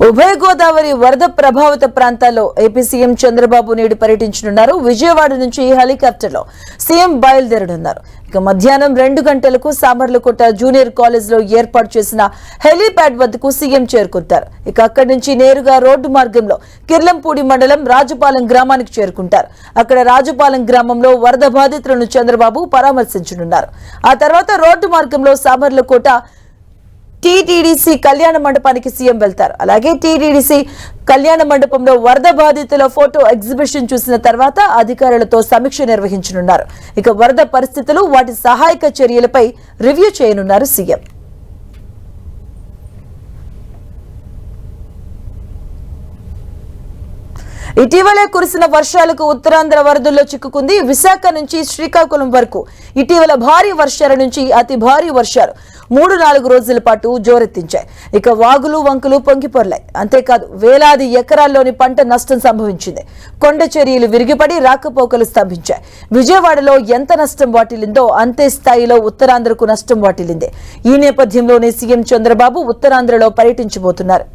ఉభయ గోదావరి వరద ప్రభావిత ప్రాంతాల్లో ఏపీ సీఎం చంద్రబాబు నేడు పర్యటించనున్నారు. విజయవాడ నుంచి హెలికాప్టర్లో సీఎం బయలుదేరనున్నారు. ఇక మధ్యాహ్నం 2 గంటలకు సామర్లకోట జూనియర్ కాలేజ్ లో ఏర్పాటు చేసిన హెలీప్యాడ్ వద్దకు సీఎం చేరుకుంటారు. ఇక అక్కడి నుంచి నేరుగా రోడ్డు మార్గంలో కిర్లంపూడి మండలం రాజుపాలెం గ్రామానికి చేరుకుంటారు. అక్కడ రాజుపాలెం గ్రామంలో వరద బాధితులను చంద్రబాబు పరామర్శించనున్నారు. ఆ తర్వాత రోడ్డు మార్గంలో సామర్లకోట టీటీడీసీ కళ్యాణ మండపానికి సీఎం వెళ్తారు. అలాగే టీటీడీసీ కళ్యాణ మండపంలో వరద బాధితుల ఫోటో ఎగ్జిబిషన్ చూసిన తర్వాత అధికారులతో సమీక్ష నిర్వహించనున్నారు. ఇక వరద పరిస్థితులు, వాటి సహాయక చర్యలపై రివ్యూ చేయనున్నారు సీఎం. ఇటీవలే కురిసిన వర్షాలకు ఉత్తరాంధ్ర వరదల్లో చిక్కుకుంది. విశాఖ నుంచి శ్రీకాకుళం వరకు ఇటీవల భారీ వర్షాల నుంచి అతి భారీ వర్షాలు 3-4 రోజుల పాటు జోరెత్తించాయి. ఇక వాగులు వంకులు పొంగిపొర్లాయి. అంతేకాదు వేలాది ఎకరాల్లోని పంట నష్టం సంభవించింది. కొండ చర్యలు విరిగిపడి రాకపోకలు స్తంభించాయి. విజయవాడలో ఎంత నష్టం వాటిల్లిందో అంతే స్థాయిలో ఉత్తరాంధ్రకు నష్టం వాటిల్లింది. ఈ నేపథ్యంలోనే సీఎం చంద్రబాబు ఉత్తరాంధ్రలో పర్యటించబోతున్నారు.